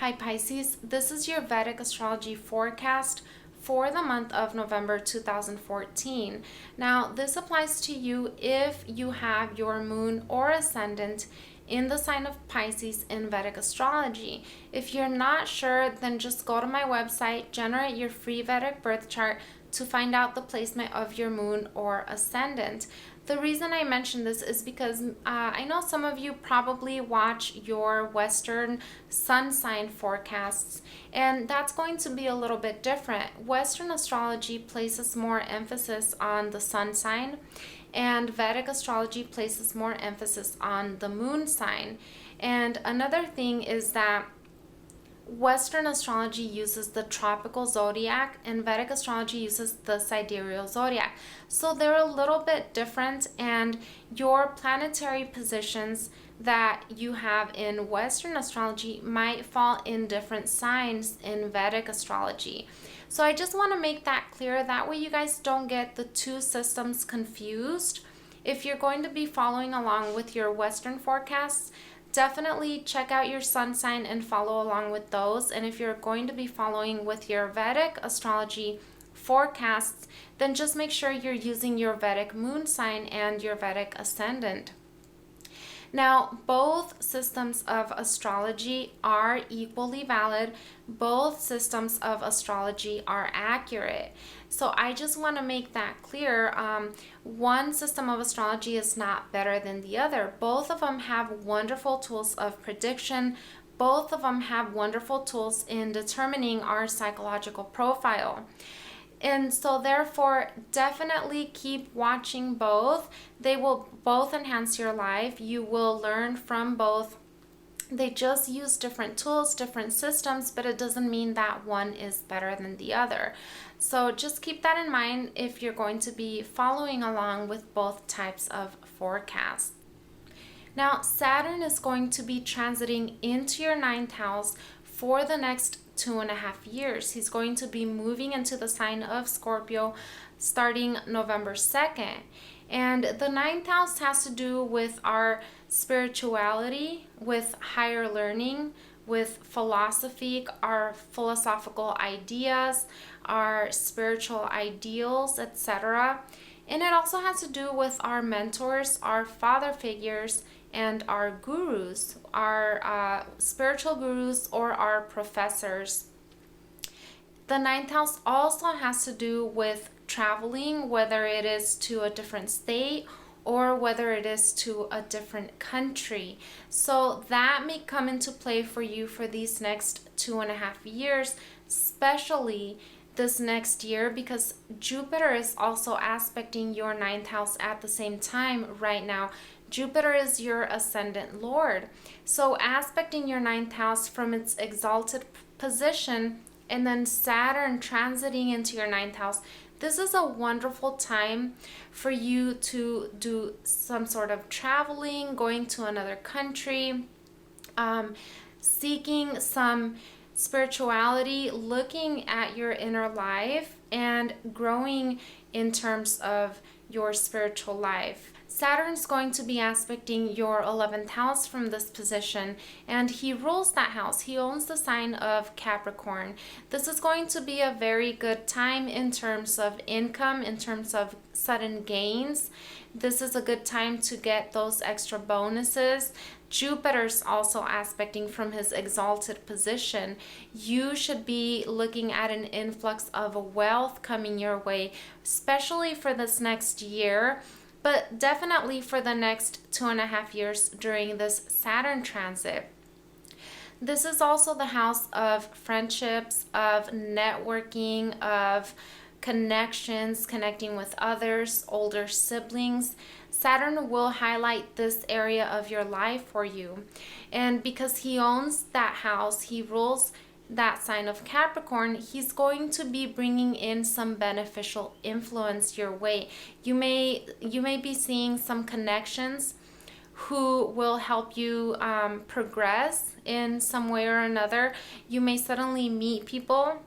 Hi Pisces, this is your Vedic Astrology forecast for the month of November 2014. Now, this applies to you if you have your moon or ascendant in the sign of Pisces in Vedic Astrology. If you're not sure, then just go to my website, generate your free Vedic birth chart to find out the placement of your moon or ascendant. The reason I mention this is because I know some of you probably watch your Western sun sign forecasts, and that's going to be a little bit different. Western astrology places more emphasis on the sun sign, and Vedic astrology places more emphasis on the moon sign. And another thing is that Western astrology uses the tropical zodiac and Vedic astrology uses the sidereal zodiac. So they're a little bit different, and your planetary positions that you have in Western astrology might fall in different signs in Vedic astrology. So I just want to make that clear. That way you guys don't get the two systems confused. If you're going to be following along with your Western forecasts, definitely check out your sun sign and follow along with those. And if you're going to be following with your Vedic astrology forecasts, then just make sure you're using your Vedic moon sign and your Vedic ascendant. Now, both systems of astrology are equally valid. Both systems of astrology are accurate. So I just want to make that clear. One system of astrology is not better than the other. Both of them have wonderful tools of prediction. Both of them have wonderful tools in determining our psychological profile. And so therefore, definitely keep watching both. They will both enhance your life. You will learn from both. They just use different tools, different systems, but it doesn't mean that one is better than the other. So just keep that in mind if you're going to be following along with both types of forecasts. Now, Saturn is going to be transiting into your ninth house for the next 2.5 years. He's going to be moving into the sign of Scorpio starting November 2nd. And the ninth house has to do with our spirituality, with higher learning, with philosophy, our philosophical ideas, our spiritual ideals, etc. And it also has to do with our mentors, our father figures, and our gurus, our spiritual gurus or our professors. The ninth house also has to do with traveling, whether it is to a different state or whether it is to a different country. So that may come into play for you for these next 2.5 years, especially this next year, because Jupiter is also aspecting your ninth house at the same time right now. Jupiter is your ascendant lord. So aspecting your ninth house from its exalted position, and then Saturn transiting into your ninth house, this is a wonderful time for you to do some sort of traveling, going to another country, seeking some spirituality, looking at your inner life, and growing in terms of your spiritual life. Saturn's going to be aspecting your 11th house from this position, and he rules that house. He owns the sign of Capricorn. This is going to be a very good time in terms of income, in terms of sudden gains. This is a good time to get those extra bonuses. Jupiter's also aspecting from his exalted position. You should be looking at an influx of wealth coming your way, especially for this next year, but definitely for the next 2.5 years during this Saturn transit. This is also the house of friendships, of networking, of connections, connecting with others, older siblings. Saturn will highlight this area of your life for you. And because he owns that house, he rules that sign of Capricorn, he's going to be bringing in some beneficial influence your way. You may be seeing some connections who will help you progress in some way or another. You may suddenly meet people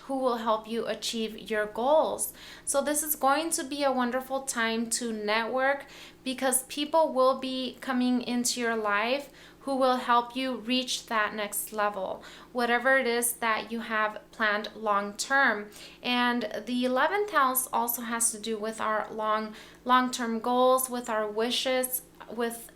who will help you achieve your goals. So this is going to be a wonderful time to network, because people will be coming into your life who will help you reach that next level, whatever it is that you have planned long term. And the 11th house also has to do with our long-term goals, with our wishes, with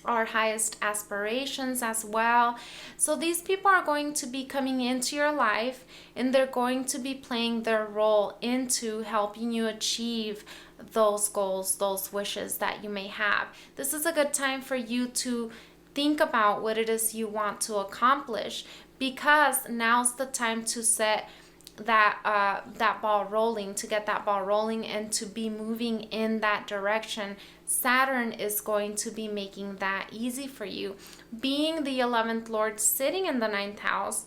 our highest aspirations as well. So these people are going to be coming into your life, and they're going to be playing their role into helping you achieve those goals, those wishes that you may have. This is a good time for you to think about what it is you want to accomplish, because now's the time to set that ball rolling, to get that ball rolling and to be moving in that direction. Saturn is going to be making that easy for you. Being the 11th Lord sitting in the 9th house,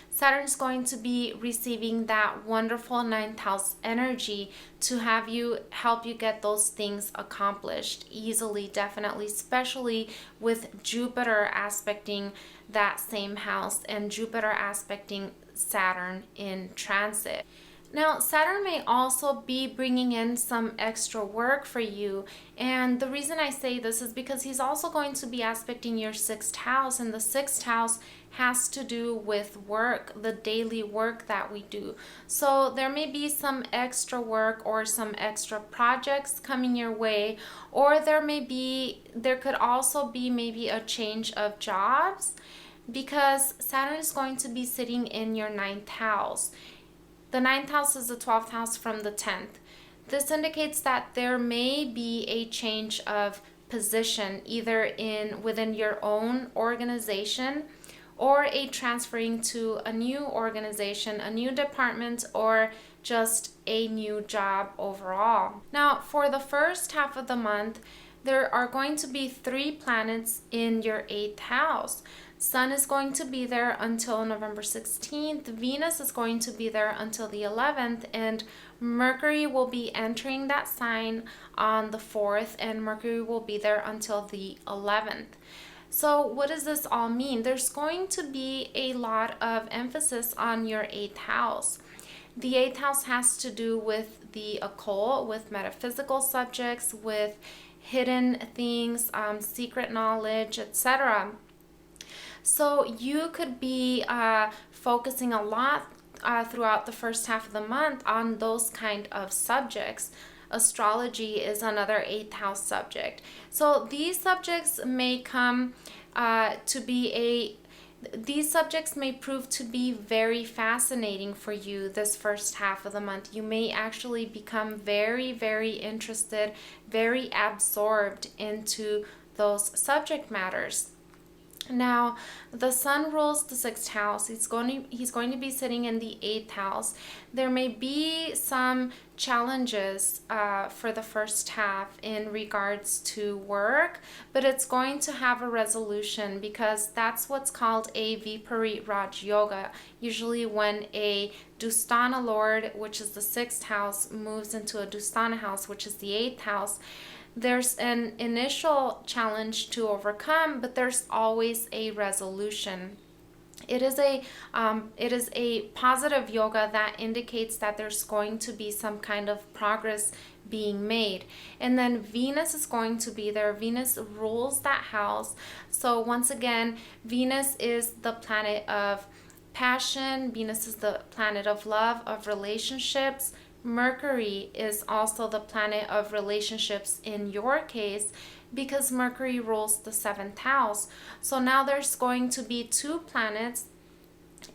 Saturn is going to be receiving that wonderful 9th house energy to help you get those things accomplished easily, definitely, especially with Jupiter aspecting that same house and Jupiter aspecting Saturn in transit. Now, Saturn may also be bringing in some extra work for you. And the reason I say this is because he's also going to be aspecting your 6th house. And the 6th house has to do with work, the daily work that we do. So there may be some extra work or some extra projects coming your way. Or there could also be maybe a change of jobs, because Saturn is going to be sitting in your 9th house. The 9th house is the 12th house from the 10th. This indicates that there may be a change of position, either within your own organization, or a transferring to a new organization, a new department, or just a new job overall. Now, for the first half of the month, there are going to be 3 planets in your 8th house. Sun is going to be there until November 16th. Venus is going to be there until the 11th. And Mercury will be entering that sign on the 4th. And Mercury will be there until the 11th. So what does this all mean? There's going to be a lot of emphasis on your 8th house. The 8th house has to do with the occult, with metaphysical subjects, with hidden things, secret knowledge, etc. So you could be focusing a lot throughout the first half of the month on those kind of subjects. Astrology is another 8th house subject. So these subjects may prove to be very fascinating for you this first half of the month. You may actually become very, very interested, very absorbed into those subject matters. Now, the Sun rules the 6th house. He's going to be sitting in the 8th house. There may be some challenges for the first half in regards to work, but it's going to have a resolution, because that's what's called a Viparit Raj Yoga. Usually when a Dusthana Lord, which is the 6th house, moves into a Dusthana house, which is the 8th house, there's an initial challenge to overcome, but there's always a resolution. It is a positive yoga that indicates that there's going to be some kind of progress being made. And then Venus is going to be there. Venus rules that house. So once again, Venus is the planet of passion. Venus is the planet of love, of relationships. Mercury is also the planet of relationships in your case, because Mercury rules the 7th house. So now there's going to be 2 planets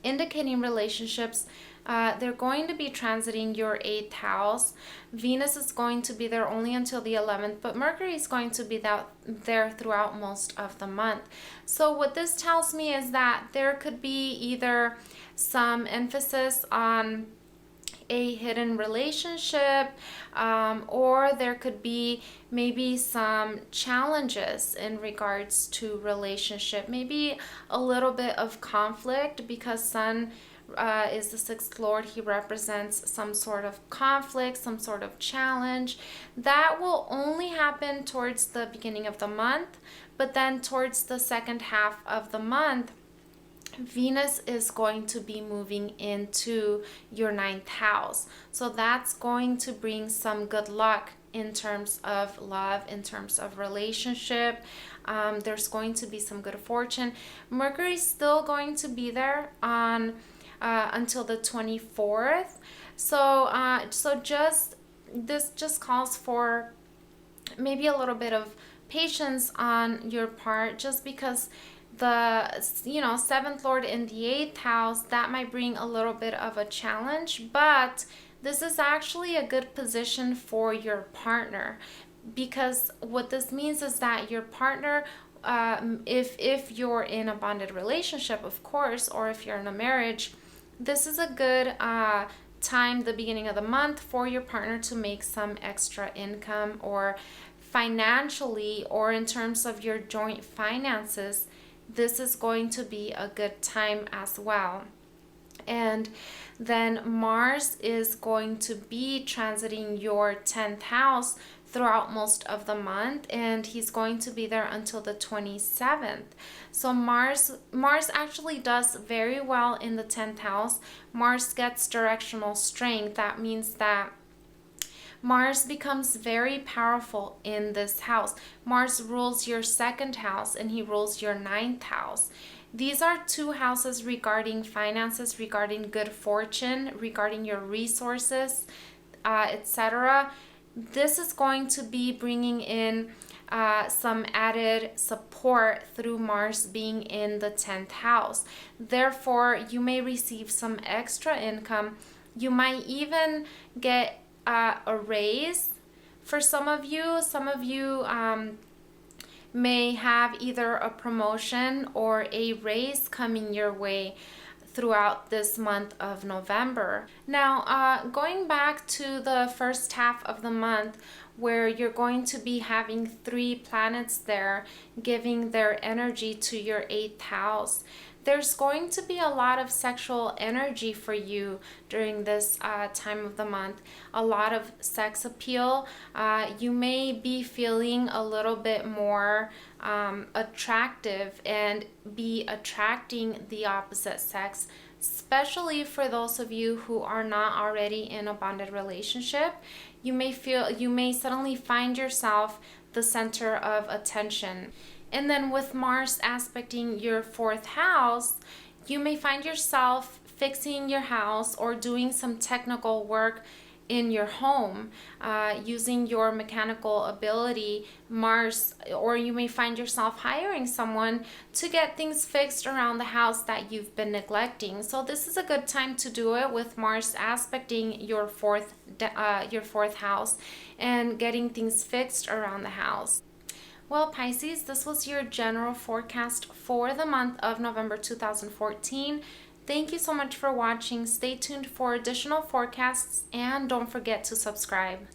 indicating relationships. They're going to be transiting your 8th house. Venus is going to be there only until the 11th, but Mercury is going to be there throughout most of the month. So what this tells me is that there could be either some emphasis on a hidden relationship, or there could be maybe some challenges in regards to relationship, maybe a little bit of conflict, because Sun is the 6th Lord. He represents some sort of conflict, some sort of challenge. That will only happen towards the beginning of the month, but then towards the second half of the month, Venus is going to be moving into your 9th house. So that's going to bring some good luck in terms of love, in terms of relationship. There's going to be some good fortune. Mercury's still going to be there on until the 24th. So this just calls for maybe a little bit of patience on your part, just because the seventh lord in the eighth house, that might bring a little bit of a challenge, but this is actually a good position for your partner, because what this means is that your partner, if you're in a bonded relationship, of course, or if you're in a marriage, this is a good time, the beginning of the month, for your partner to make some extra income, or financially, or in terms of your joint finances. This is going to be a good time as well. And then Mars is going to be transiting your 10th house throughout most of the month, and he's going to be there until the 27th. So Mars actually does very well in the 10th house. Mars gets directional strength. That means that Mars becomes very powerful in this house. Mars rules your second house, and he rules your ninth house. These are two houses regarding finances, regarding good fortune, regarding your resources, etc. This is going to be bringing in some added support through Mars being in the 10th house. Therefore, you may receive some extra income. You might even get a raise for some of you. Some of you may have either a promotion or a raise coming your way throughout this month of November. Now, going back to the first half of the month, where you're going to be having 3 planets there giving their energy to your 8th house, there's going to be a lot of sexual energy for you during this time of the month. A lot of sex appeal. You may be feeling a little bit more attractive and be attracting the opposite sex, especially for those of you who are not already in a bonded relationship. You may suddenly find yourself the center of attention. And then with Mars aspecting your 4th house, you may find yourself fixing your house or doing some technical work in your home, using your mechanical ability, Mars, or you may find yourself hiring someone to get things fixed around the house that you've been neglecting. So this is a good time to do it with Mars aspecting your fourth house and getting things fixed around the house. Well, Pisces, this was your general forecast for the month of November 2014. Thank you so much for watching. Stay tuned for additional forecasts, and don't forget to subscribe.